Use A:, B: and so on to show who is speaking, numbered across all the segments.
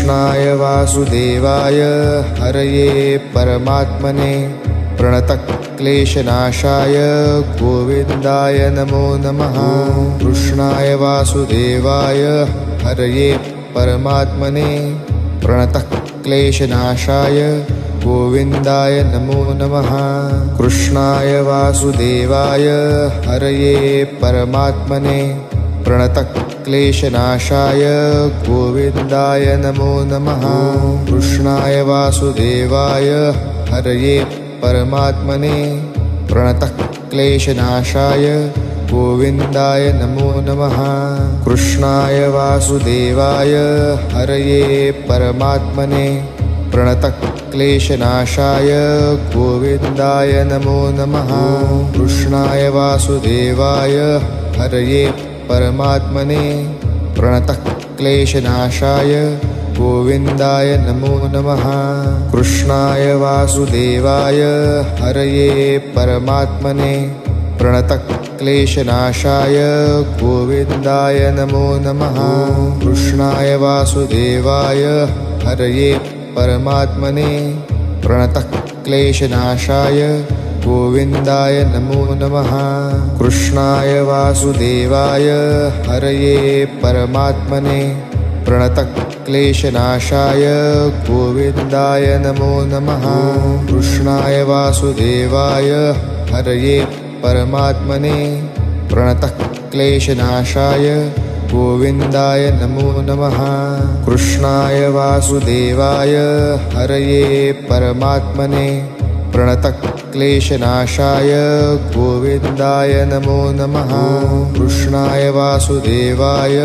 A: कृष्णाय वासुदेवाय हरये परमात्मने प्रणतक्लेशनाशाय गोविन्दाय नमो नमः। कृष्णाय वासुदेवाय हरये परमात्मने प्रणतक्लेशनाशाय गोविन्दाय नमो नमः। कृष्णाय वासुदेवाय हरये परमात्मने प्रणतक्लेशनाशाय गोविन्दाय नमो नमः। कृष्णाय वासुदेवाय हरये परमात्मने प्रणतक्लेशनाशाय गोविन्दाय नमो नमः। कृष्णाय वासुदेवाय हरये परमात्मने प्रणतक्लेशनाशाय गोविन्दाय नमो नमः। कृष्णाय वासुदेवाय हरये परमात्मने प्रणतक्लेशनाशाय गोविन्दाय नमो नमः। कृष्णाय वासुदेवाय हरये परमात्मने प्रणतक्लेशनाशाय गोविन्दाय नमो नमः। कृष्णाय वासुदेवाय हरये परमात्मने प्रणतक्लेशनाशाय गोविन्दाय नमो नमः। कृष्णाय वासुदेवाय हरये परमात्मने प्रणतक्लेशनाशाय गोविन्दाय नमो नमः। कृष्णाय वासुदेवाय हरये परमात्मने प्रणतक्लेशनाशाय गोविन्दाय नमो नमः। कृष्णाय वासुदेवाय हरये परमात्मने प्रणतक्लेशनाशाय गोविन्दाय नमो नमः। कृष्णाय वासुदेवाय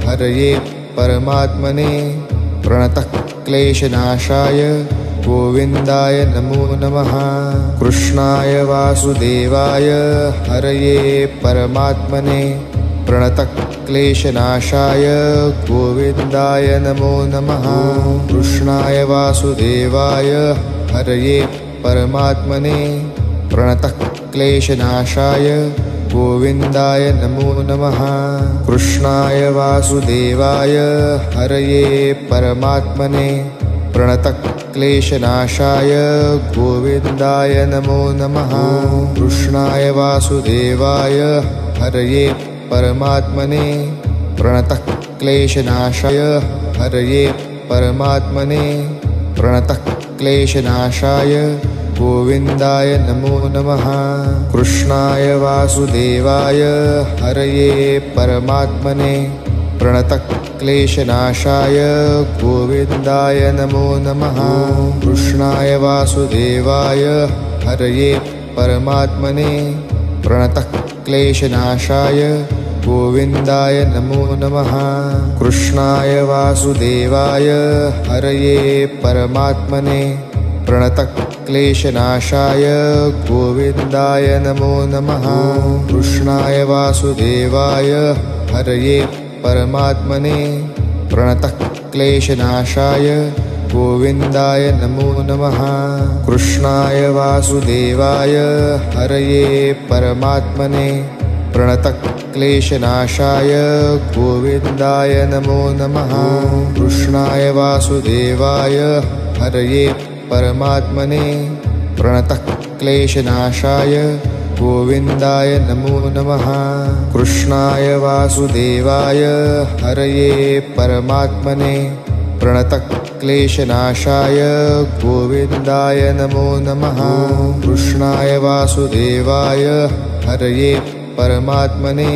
A: हरये परमात्मने प्रणतक्लेशनाशाय गोविन्दाय नमो नमः। कृष्णाय वासुदेवाय हरये परमात्मने प्रणतक्लेशनाशाय गोविन्दाय नमो नमः। कृष्णाय वासुदेवाय हरये परमात्मने प्रणतक्लेशनाशाय गोविन्दाय नमो नमः। कृष्णाय वासुदेवाय हरये परमात्मने प्रणतक्लेशनाशाय गोविन्दाय नमो नमः। कृष्णाय वासुदेवाय हरये परमात्मने प्रणतक्लेशनाशाय हरये परमात्मने प्रणतक्लेशनाशाय गोविन्दाय नमो नमः। कृष्णाय वासुदेवाय हरये परमात्मने प्रणतक्लेशनाशाय गोविन्दाय नमो नमः। कृष्णाय वासुदेवाय हरये परमात्मने प्रणतक्लेशनाशाय गोविन्दाय नमो नमः। कृष्णाय वासुदेवाय हरये परमात्मने प्रणतक्लेशनाशाय गोविन्दाय नमो नमः। कृष्णाय वासुदेवाय हरये परमात्मने प्रणतक्लेशनाशाय गोविन्दाय नमो नमः। कृष्णाय वासुदेवाय हरये परमात्मने प्रणतक्लेशनाशाय गोविन्दाय नमो नमः। कृष्णाय वासुदेवाय हरये परमात्मने प्रणतक्लेशनाशाय गोविन्दाय नमो नमः। कृष्णाय वासुदेवाय हरये परमात्मने प्रणतक्लेशनाशाय गोविन्दाय नमो नमः। कृष्णाय वासुदेवाय हरये परमात्मने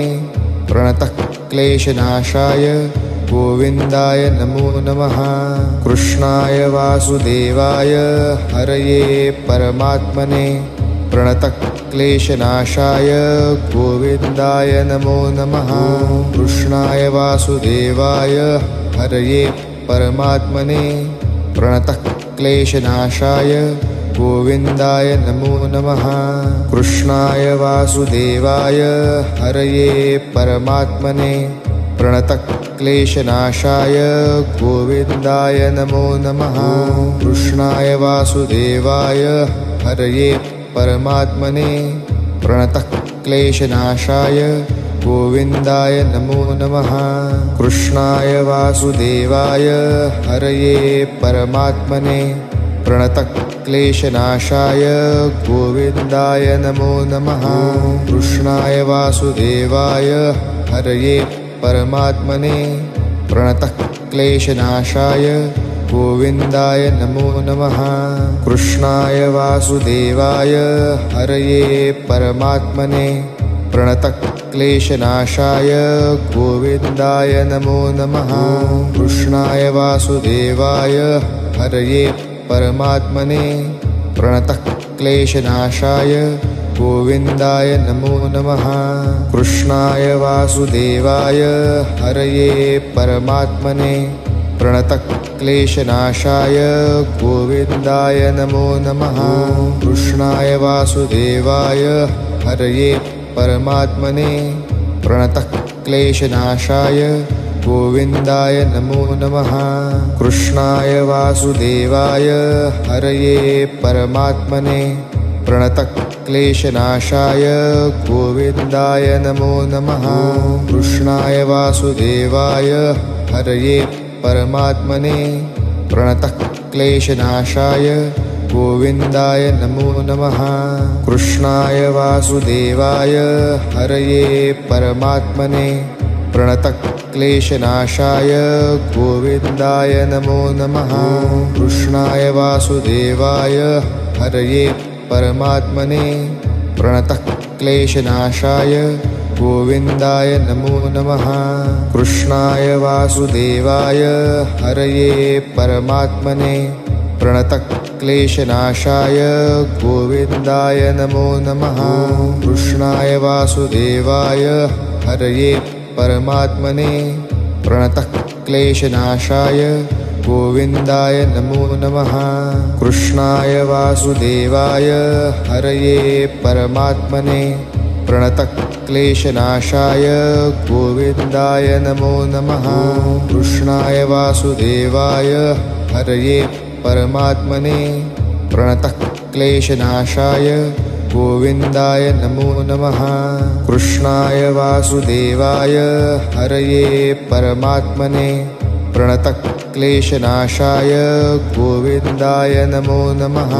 A: प्रणतक्लेशनाशाय गोविन्दाय नमो नमः। कृष्णाय वासुदेवाय हरये परमात्मने प्रणतक्लेशनाशाय गोविन्दाय नमो नमः। कृष्णाय वासुदेवाय हरये परमात्मने प्रणतक्लेशनाशाय गोविन्दाय नमो नमः। कृष्णाय वासुदेवाय हरये परमात्मने प्रणतक्लेशनाशाय गोविन्दाय नमो नमः। कृष्णाय वासुदेवाय हरये परमात्मने प्रणतक्लेशनाशाय गोविन्दाय नमो नमः। कृष्णाय वासुदेवाय हरये परमात्मने प्रणतक्लेशनाशाय गोविन्दाय नमो नमः। कृष्णाय वासुदेवाय हरये परमात्मने प्रणतक्लेशनाशाय गोविन्दाय नमो नमः। कृष्णाय वासुदेवाय हरये परमात्मने प्रणतक्लेशनाशाय गोविन्दाय नमो नमः। कृष्णाय वासुदेवाय हरये परमात्मने प्रणतक्लेशनाशाय गोविन्दाय नमो नमः। कृष्णाय वासुदेवाय हरये परमात्मने प्रणतक्लेशनाशाय गोविन्दाय नमो नमः। कृष्णाय वासुदेवाय हरये परमात्मने प्रणतक्लेशनाशाय गोविन्दाय नमो नमः। कृष्णाय वासुदेवाय हरये परमात्मने प्रणतक्लेशनाशाय गोविन्दाय नमो नमः। कृष्णाय वासुदेवाय हरये परमात्मने प्रणतक्लेशनाशाय गोविन्दाय नमो नमः। कृष्णाय वासुदेवाय हरये परमात्मने प्रणतक्लेशनाशाय गोविन्दाय नमो नमः। कृष्णाय वासुदेवाय हरये परमात्मने प्रणतक्लेशनाशाय गोविन्दाय नमो नमः। कृष्णाय वासुदेवाय हरये परमात्मने प्रणतक्लेशनाशाय गोविन्दाय नमो नमः। कृष्णाय वासुदेवाय हरये परमात्मने प्रणतक्लेशनाशाय गोविन्दाय नमो नमः। कृष्णाय वासुदेवाय हरये परमात्मने प्रणतक्लेशनाशाय गोविन्दाय नमो नमः। कृष्णाय वासुदेवाय हरये परमात्मने प्रणतक्लेशनाशाय गोविन्दाय नमो नमः। कृष्णाय वासुदेवाय हरये परमात्मने प्रणतक्लेशनाशाय गोविन्दाय नमो नमः।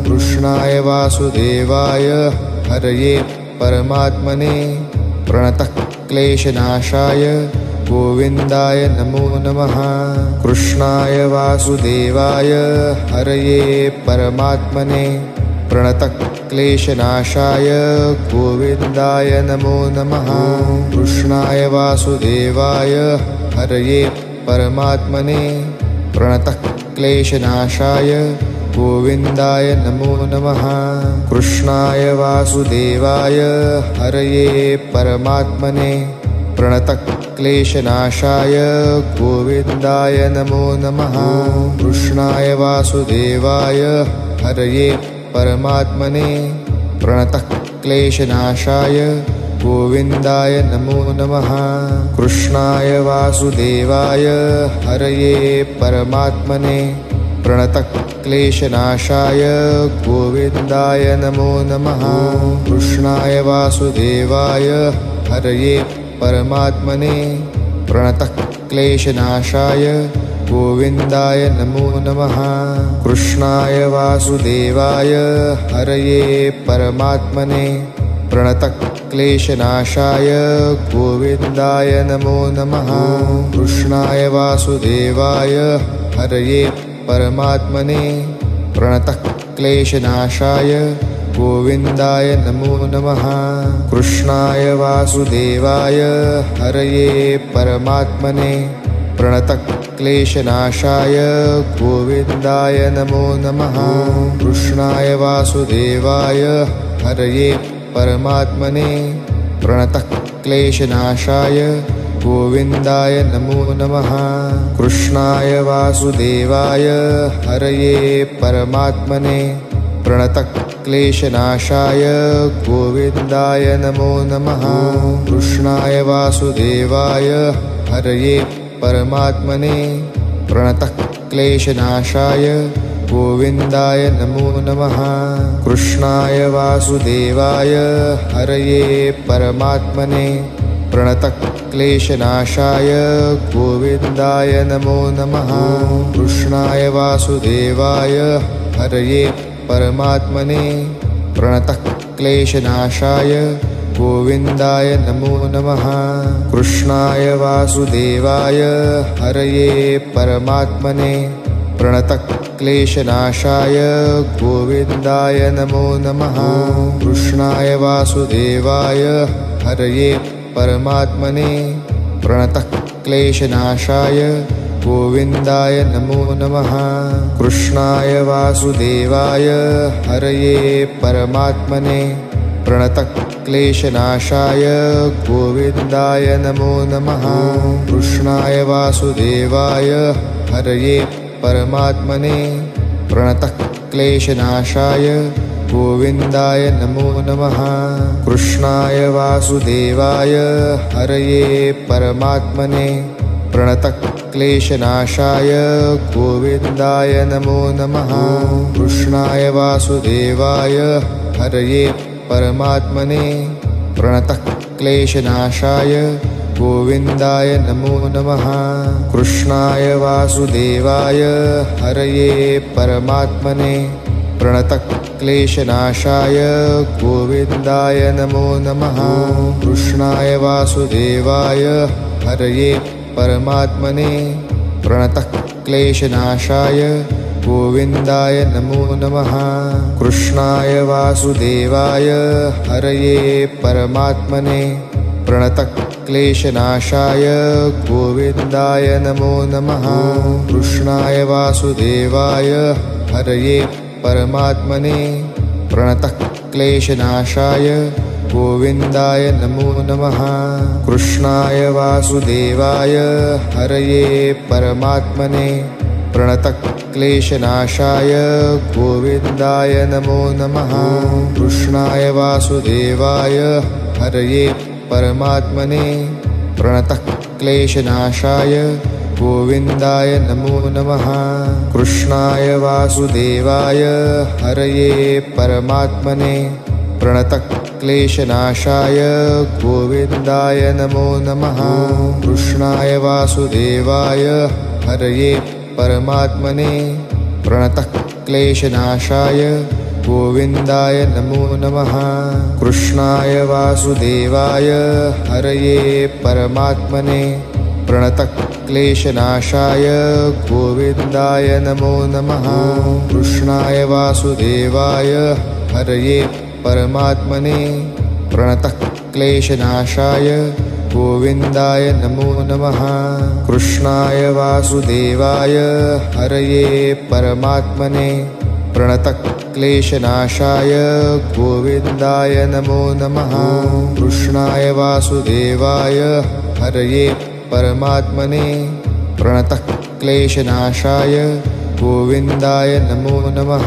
A: कृष्णाय वासुदेवाय हरये परमात्मने प्रणतक्लेशनाशाय गोविन्दाय नमो नमः। कृष्णाय वासुदेवाय हरये परमात्मने प्रणतक्लेशनाशाय गोविन्दाय नमो नमः। कृष्णाय वासुदेवाय हरये परमात्मने प्रणतक्लेशनाशाय गोविन्दाय नमो नमः। कृष्णाय वासुदेवाय हरये परमात्मने प्रणतक्लेशनाशाय गोविन्दाय नमो नमः। कृष्णाय वासुदेवाय हरये परमात्मने प्रणतक्लेशनाशाय गोविन्दाय नमो नमः। कृष्णाय वासुदेवाय हरये परमात्मने प्रणतक्लेशनाशाय गोविन्दाय नमो नमः। कृष्णाय वासुदेवाय हरये परमात्मने प्रणतक्लेशनाशाय गोविन्दाय नमो नमः। कृष्णाय वासुदेवाय हरये परमात्मने प्रणतक्लेशनाशाय गोविन्दाय नमो नमः। कृष्णाय वासुदेवाय हरये परमात्मने प्रणतक्लेशनाशाय गोविन्दाय नमो नमः। कृष्णाय वासुदेवाय हरये परमात्मने प्रणतक्लेशनाशाय गोविन्दाय नमो नमः। कृष्णाय वासुदेवाय हरये परमात्मने प्रणतक्लेशनाशाय गोविन्दाय नमो नमः। कृष्णाय वासुदेवाय हरये परमात्मने प्रणतक्लेशनाशाय गोविन्दाय नमो नमः। कृष्णाय वासुदेवाय हरये परमात्मने प्रणतक्लेशनाशाय गोविन्दाय नमो नमः। कृष्णाय वासुदेवाय हरये परमात्मने प्रणतक्लेशनाशाय गोविन्दाय नमो नमः। कृष्णाय वासुदेवाय हरये परमात्मने प्रणतक्लेशनाशाय गोविन्दाय नमो नमः। कृष्णाय वासुदेवाय हरये परमात्मने प्रणतक्लेशनाशाय गोविन्दाय नमो नमः। कृष्णाय वासुदेवाय हरये परमात्मने प्रणतक्लेशनाशाय गोविन्दाय नमो नमः। कृष्णाय वासुदेवाय हरये परमात्मने प्रणतक्लेशनाशाय गोविन्दाय नमो नमः। कृष्णाय वासुदेवाय हरये परमात्मने प्रणतक्लेशनाशाय गोविन्दाय नमो नमः। कृष्णाय वासुदेवाय हरये परमात्मने प्रणतक्लेशनाशाय गोविन्दाय नमो नमः। कृष्णाय वासुदेवाय हरये परमात्मने प्रणतक्लेशनाशाय गोविन्दाय नमो नमः। कृष्णाय वासुदेवाय हरये परमात्मने प्रणतक्लेशनाशाय गोविन्दाय नमो नमः। कृष्णाय वासुदेवाय हरये परमात्मने प्रणतक्लेशनाशाय गोविन्दाय नमो नमः। कृष्णाय वासुदेवाय हरये परमात्मने प्रणतक्लेशनाशाय गोविन्दाय नमो नमः। कृष्णाय वासुदेवाय हरये परमात्मने प्रणतक्लेशनाशाय गोविन्दाय नमो नमः। कृष्णाय वासुदेवाय हरये परमात्मने प्रणतक्लेशनाशाय गोविन्दाय नमो नमः। कृष्णाय वासुदेवाय हरये परमात्मने प्रणतक्लेशनाशाय गोविन्दाय नमो नमः। कृष्णाय वासुदेवाय हरये परमात्मने प्रणतक्लेशनाशाय गोविन्दाय नमो नमः। कृष्णाय वासुदेवाय हरये परमात्मने प्रणतक्लेशनाशाय गोविन्दाय नमो नमः। कृष्णाय वासुदेवाय हरये परमात्मने प्रणतक्लेशनाशाय गोविन्दाय नमो नमः। कृष्णाय वासुदेवाय हरये परमात्मने प्रणतक्लेशनाशाय गोविन्दाय नमो नमः। कृष्णाय वासुदेवाय हरये परमात्मने प्रणतक्लेशनाशाय गोविन्दाय नमो नमः। कृष्णाय वासुदेवाय हरये परमात्मने प्रणतक्लेशनाशाय गोविन्दाय नमो नमः।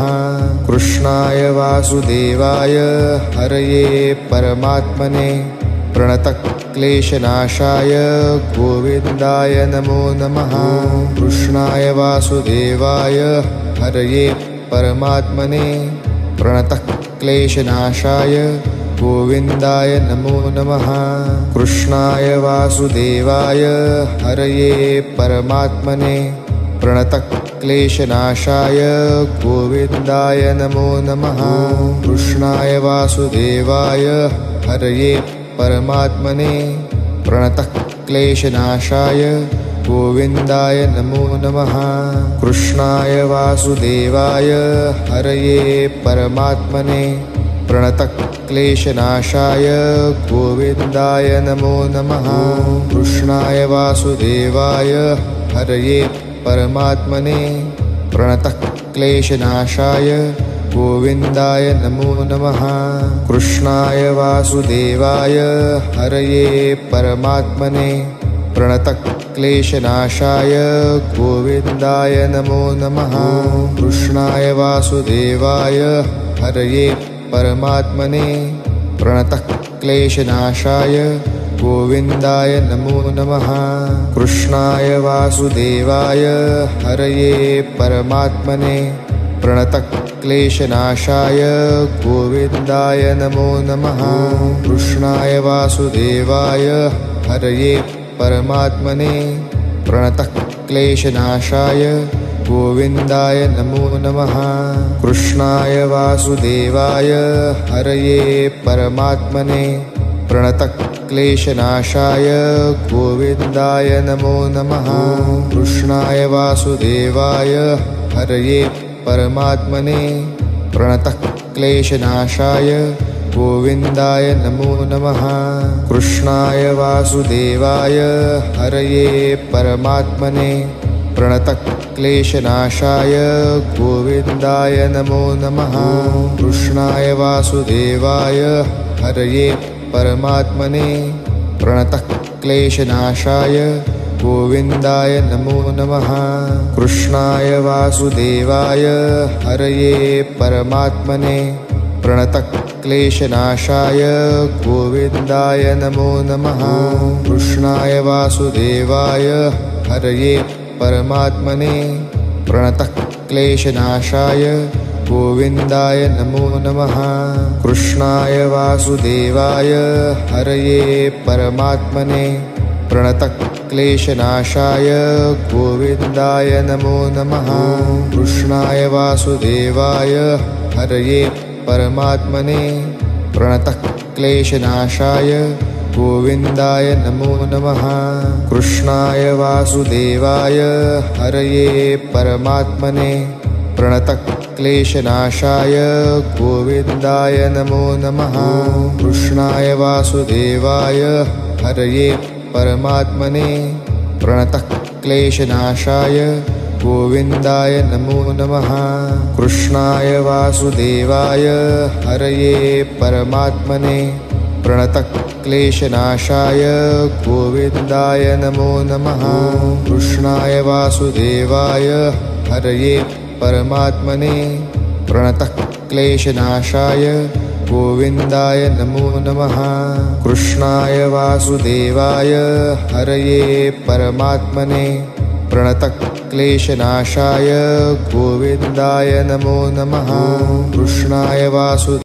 A: कृष्णाय वासुदेवाय हरये परमात्मने प्रणतक्लेशनाशाय गोविन्दाय नमो नमः। कृष्णाय वासुदेवाय हरये परमात्मने प्रणतक्लेशनाशाय गोविन्दाय नमो नमः। कृष्णाय वासुदेवाय हरये परमात्मने प्रणतक्लेशनाशाय गोविन्दाय नमो नमः। कृष्णाय वासुदेवाय हरये परमात्मने प्रणतक्लेशनाशाय गोविन्दाय नमो नमः। कृष्णाय वासुदेवाय हरये परमात्मने प्रणतक्लेशनाशाय गोविन्दाय नमो नमः। कृष्णाय वासुदेवाय हरये परमात्मने प्रणतक्लेशनाशाय गोविन्दाय नमो नमः। कृष्णाय वासुदेवाय हरये परमात्मने प्रणतक्लेशनाशाय गोविन्दाय नमो नमः। कृष्णाय वासुदेवाय हरये परमात्मने प्रणतक्लेशनाशाय गोविन्दाय नमो नमः। कृष्णाय वासुदेवाय हरये परमात्मने प्रणतक्लेशनाशाय गोविन्दाय नमो नमः। कृष्णाय वासुदेवाय हरये परमात्मने प्रणतः क्लेशनाशाय गोविन्दाय नमो नमः। कृष्णाय वासुदेवाय हरये परमात्मने प्रणतः क्लेशनाशाय गोविन्दाय नमो नमः। कृष्णाय वासुदेवाय हरये परमात्मने प्रणतः क्लेशनाशाय गोविन्दाय नमो नमः। कृष्णाय वासुदेवाय हरये परमात्मने प्रणतः क्लेशनाशाय गोविन्दाय नमो नमः। कृष्णाय वासुदेवाय हरये परमात्मने प्रणतः क्लेशनाशाय गोविन्दाय नमो नमः। कृष्णाय वासुदेवाय हरये परमात्मने प्रणतः क्लेशनाशाय गोविन्दाय नमो नमः। कृष्णाय वासुदेवाय हरये परमात्मने प्रणतः क्लेशनाशाय गोविन्दाय नमो नमः। कृष्णाय वासुदेवाय हरये परमात्मने प्रणतः क्लेशनाशाय गोविन्दाय नमो नमः। कृष्णाय वासुदेवाय हरये परमात्मने प्रणतः क्लेशनाशाय गोविन्दाय नमो नमः। कृष्णाय वासुदेवाय हरये परमात्मने प्रणतः क्लेशनाशाय गोविन्दाय नमो नमः। कृष्णाय वासुदेवाय हरये परमात्मने प्रणतः क्लेशनाशाय गोविन्दाय नमो नमः। कृष्णाय वासुदेवाय हरये परमात्मने प्रणतः क्लेशनाशाय गोविन्दाय नमो नमः। कृष्णाय वासुदेवाय हरये परमात्मने प्रणतः क्लेशनाशाय गोविन्दाय नमो नमः। कृष्णाय वासुदेवाय हरये परमात्मने प्रणतः क्लेशनाशाय गोविन्दाय नमो नमः। कृष्णाय वासुदेवाय